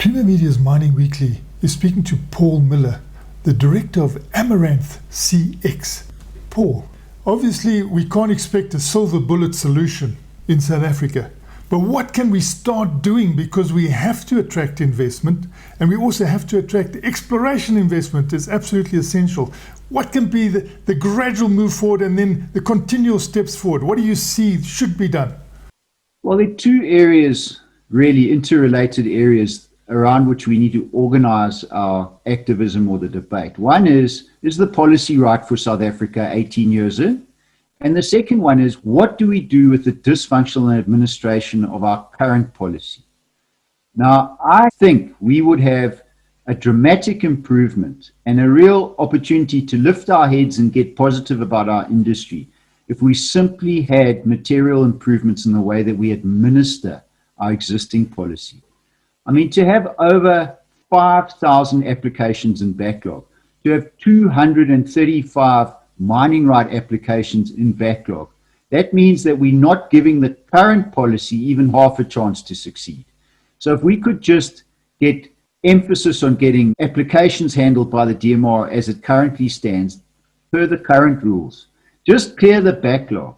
Creamer Media's Mining Weekly is speaking to Paul Miller, the director of AmaranthCX. Paul, obviously we can't expect a silver bullet solution in South Africa, but what can we start doing, because we have to attract investment and we also have to attract exploration investment. Is absolutely essential. What can be the gradual move forward and then the continual steps forward? What do you see should be done? Well, there are two areas, really interrelated areas, around which we need to organize our activism or the debate. One is the policy right for South Africa 18 years in? And the second one is, what do we do with the dysfunctional administration of our current policy? Now, I think we would have a dramatic improvement and a real opportunity to lift our heads and get positive about our industry if we simply had material improvements in the way that we administer our existing policy. I mean, to have over 5,000 applications in backlog, to have 235 mining right applications in backlog, that means that we're not giving the current policy even half a chance to succeed. So if we could just get emphasis on getting applications handled by the DMR as it currently stands, per the current rules, just clear the backlog,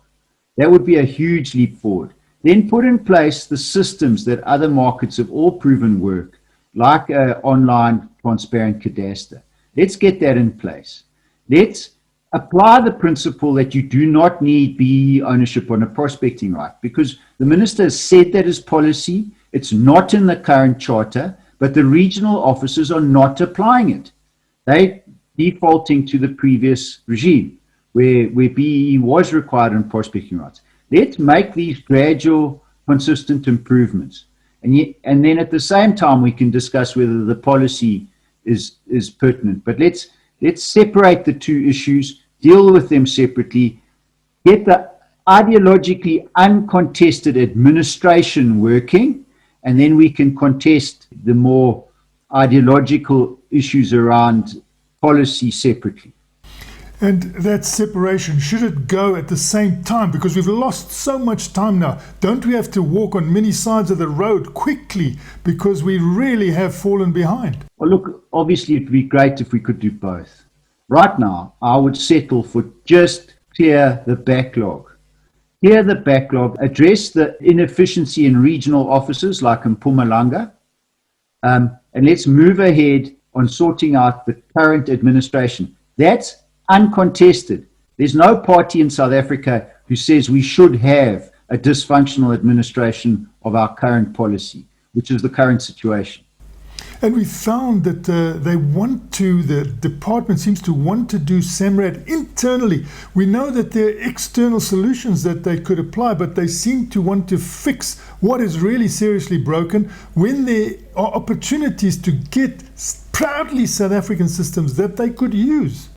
that would be a huge leap forward. Then put in place the systems that other markets have all proven work, like online transparent cadastre. Let's get that in place. Let's apply the principle that you do not need BEE ownership on a prospecting right, because the minister has said that as policy. It's not in the current charter, but the regional officers are not applying it. They're defaulting to the previous regime where BEE was required on prospecting rights. Let's make these gradual, consistent improvements. And then at the same time, we can discuss whether the policy is pertinent. But let's separate the two issues, deal with them separately, get the ideologically uncontested administration working, and then we can contest the more ideological issues around policy separately. And that separation, should it go at the same time? Because we've lost so much time now. Don't we have to walk on many sides of the road quickly because we really have fallen behind? Well, look, obviously it'd be great if we could do both. Right now, I would settle for just clear the backlog. Clear the backlog, address the inefficiency in regional offices like in Mpumalanga, and let's move ahead on sorting out the current administration. That's uncontested. There's no party in South Africa who says we should have a dysfunctional administration of our current policy, which is the current situation. And we found that the department seems to want to do SAMRAD internally. We know that there are external solutions that they could apply, but they seem to want to fix what is really seriously broken when there are opportunities to get proudly South African systems that they could use.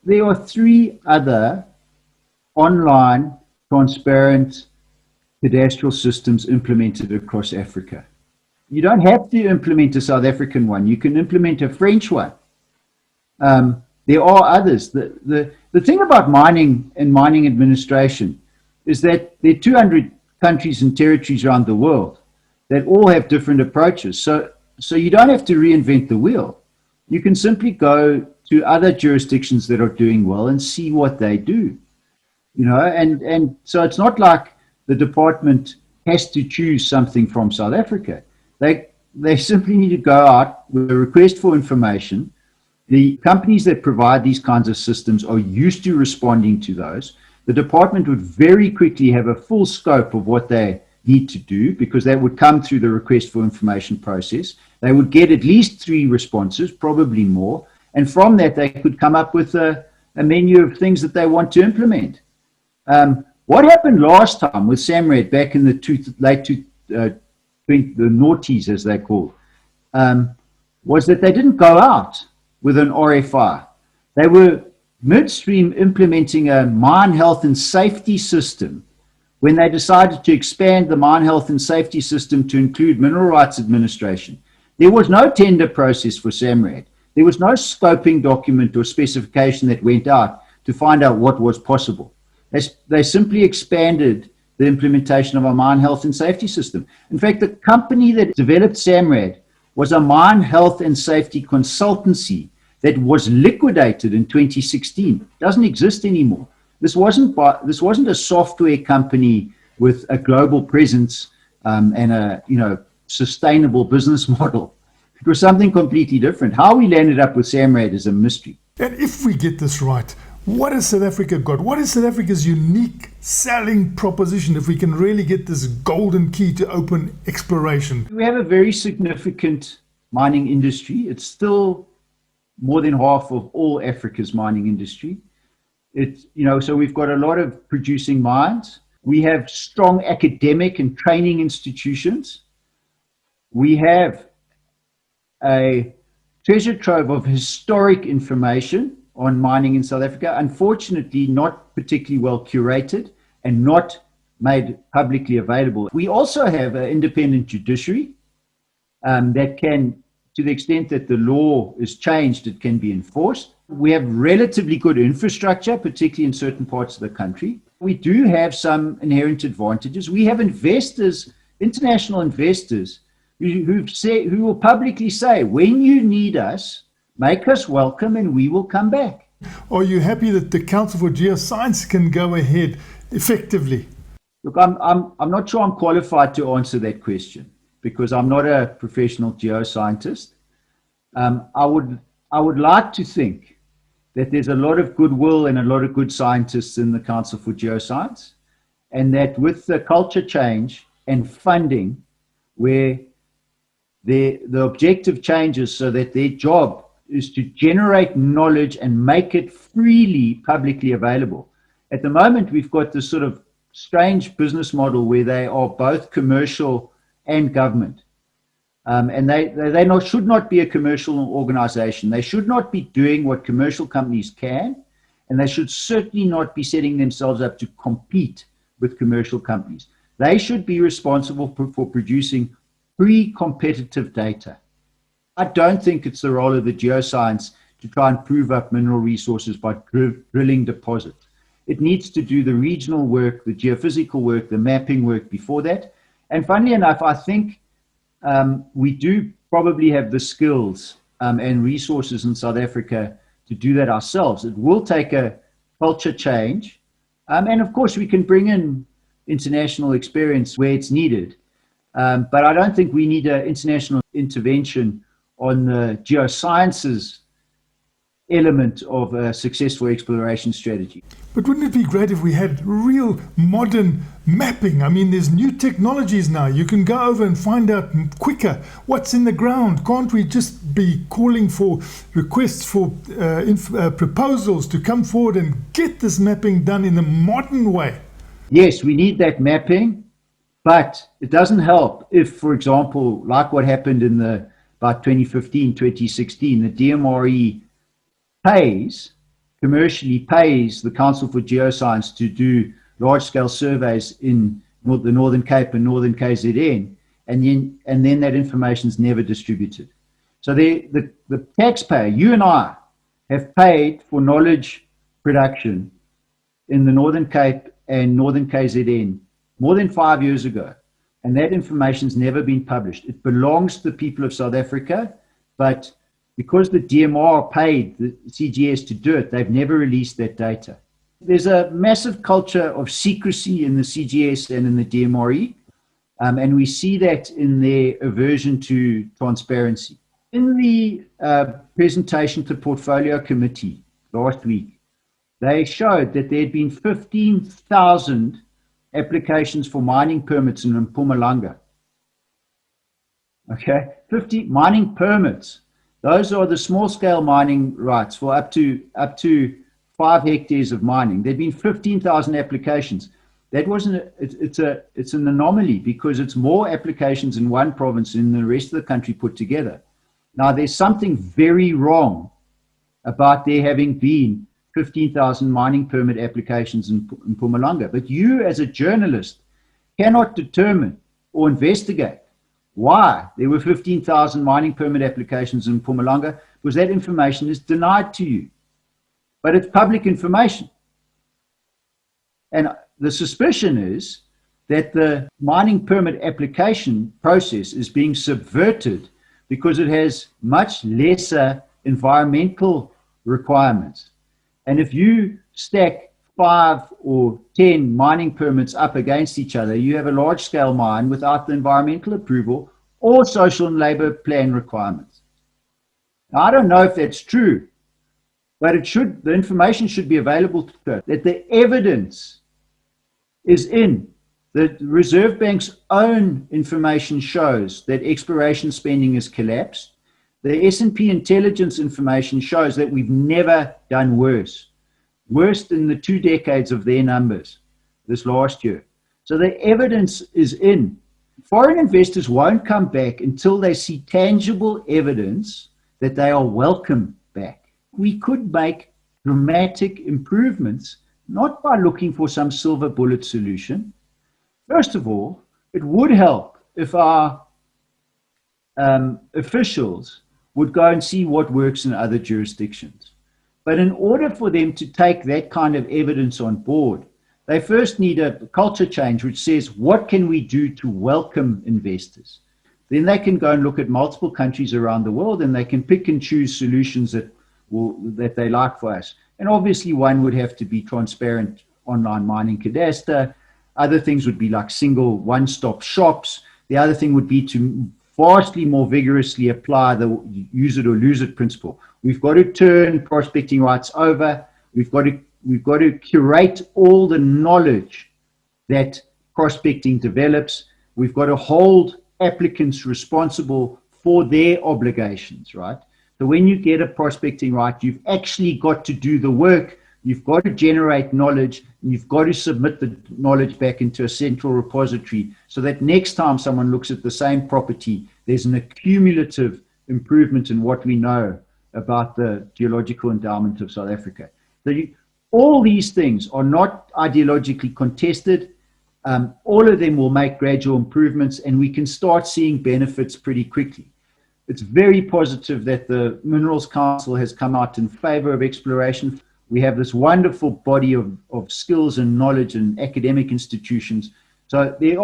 There are three other online, transparent cadastral systems implemented across Africa. You don't have to implement a South African one. You can implement a French one. There are others. The thing about mining and mining administration is that there are 200 countries and territories around the world that all have different approaches. So you don't have to reinvent the wheel. You can simply go to other jurisdictions that are doing well and see what they do, and so it's not like the department has to choose something from South Africa. They simply need to go out with a request for information. The companies that provide these kinds of systems are used to responding to those. The department would very quickly have a full scope of what they need to do, because that would come through the request for information process. They would get at least 3 responses, probably more. And from that, they could come up with a menu of things that they want to implement. What happened last time with SAMRAD back in the the noughties, as they call, was that they didn't go out with an RFI. They were midstream implementing a mine health and safety system when they decided to expand the mine health and safety system to include mineral rights administration. There was no tender process for SAMRAD. There was no scoping document or specification that went out to find out what was possible. They simply expanded the implementation of our mine health and safety system. In fact, the company that developed SAMRAD was a mine health and safety consultancy that was liquidated in 2016. It doesn't exist anymore. This wasn't a software company with a global presence and a sustainable business model. It was something completely different. How we landed up with SAMRAD is a mystery. And if we get this right, what has South Africa got? What is South Africa's unique selling proposition if we can really get this golden key to open exploration? We have a very significant mining industry. It's still more than half of all Africa's mining industry. So we've got a lot of producing mines. We have strong academic and training institutions. We have a treasure trove of historic information on mining in South Africa, unfortunately not particularly well curated and not made publicly available. We also have an independent judiciary that can, to the extent that the law is changed, it can be enforced. We have relatively good infrastructure, particularly in certain parts of the country. We do have some inherent advantages. We have investors, international investors, who will publicly say, when you need us, make us welcome and we will come back. Are you happy that the Council for Geoscience can go ahead effectively? Look, I'm not sure I'm qualified to answer that question because I'm not a professional geoscientist. I would like to think that there's a lot of goodwill and a lot of good scientists in the Council for Geoscience, and that with the culture change and funding, where the objective changes so that their job is to generate knowledge and make it freely publicly available. At the moment, we've got this sort of strange business model where they are both commercial and government. And they should not be a commercial organization. They should not be doing what commercial companies can, and they should certainly not be setting themselves up to compete with commercial companies. They should be responsible for producing pre-competitive data. I don't think it's the role of the geoscience to try and prove up mineral resources by drilling deposits. It needs to do the regional work, the geophysical work, the mapping work before that. And funnily enough, I think we do probably have the skills and resources in South Africa to do that ourselves. It will take a culture change. And of course, we can bring in international experience where it's needed. But I don't think we need an international intervention on the geosciences element of a successful exploration strategy. But wouldn't it be great if we had real modern mapping? I mean, there's new technologies now. You can go over and find out quicker what's in the ground. Can't we just be calling for requests for proposals to come forward and get this mapping done in a modern way? Yes, we need that mapping, but it doesn't help if, for example, like what happened in about 2015, 2016, the DMRE commercially pays the Council for Geoscience to do large-scale surveys in the Northern Cape and Northern KZN, and then that information is never distributed. So the taxpayer, you and I, have paid for knowledge production in the Northern Cape and Northern KZN more than 5 years ago, and that information's never been published. It belongs to the people of South Africa, but because the DMR paid the CGS to do it, they've never released that data. There's a massive culture of secrecy in the CGS and in the DMRE, and we see that in their aversion to transparency. In the presentation to Portfolio Committee last week, they showed that there had been 15,000 applications for mining permits in Mpumalanga. Okay, 50 mining permits. Those are the small-scale mining rights for up to 5 hectares of mining. There'd been 15,000 applications. That wasn't. It's an anomaly because it's more applications in one province than the rest of the country put together. Now, there's something very wrong about there having been 15,000 mining permit applications in Mpumalanga. But you, as a journalist, cannot determine or investigate why there were 15,000 mining permit applications in Mpumalanga, because that information is denied to you. But it's public information. And the suspicion is that the mining permit application process is being subverted because it has much lesser environmental requirements. And if you stack 5 or 10 mining permits up against each other, you have a large-scale mine without the environmental approval or social and labor plan requirements. Now, I don't know if that's true, but the information should be available to us, that the evidence is in. The Reserve Bank's own information shows that exploration spending has collapsed. The S&P intelligence information shows that we've never done worse in the 2 decades of their numbers this last year. So the evidence is in. Foreign investors won't come back until they see tangible evidence that they are welcome back. We could make dramatic improvements, not by looking for some silver bullet solution. First of all, it would help if our officials would go and see what works in other jurisdictions. But in order for them to take that kind of evidence on board, they first need a culture change which says, what can we do to welcome investors? Then they can go and look at multiple countries around the world and they can pick and choose solutions that they like for us. And obviously one would have to be transparent online mining cadastre. Other things would be like single one-stop shops. The other thing would be to vastly more vigorously apply the use it or lose it principle. We've got to turn prospecting rights over. We've got to curate all the knowledge that prospecting develops. We've got to hold applicants responsible for their obligations, right? So when you get a prospecting right, you've actually got to do the work. You've got to generate knowledge. And you've got to submit the knowledge back into a central repository so that next time someone looks at the same property, there's an accumulative improvement in what we know about the geological endowment of South Africa. So all these things are not ideologically contested. All of them will make gradual improvements and we can start seeing benefits pretty quickly. It's very positive that the Minerals Council has come out in favor of exploration. We have this wonderful body of skills and knowledge and academic institutions. So there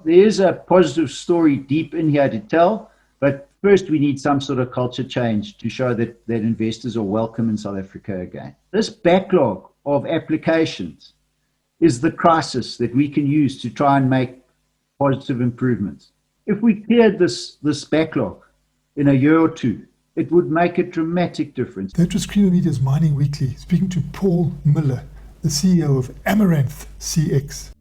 is a positive story deep in here to tell, but first we need some sort of culture change to show that investors are welcome in South Africa again. This backlog of applications is the crisis that we can use to try and make positive improvements. If we cleared this backlog in a year or two, it would make a dramatic difference. That was Creamer Media's Mining Weekly, speaking to Paul Miller, the CEO of AmaranthCX.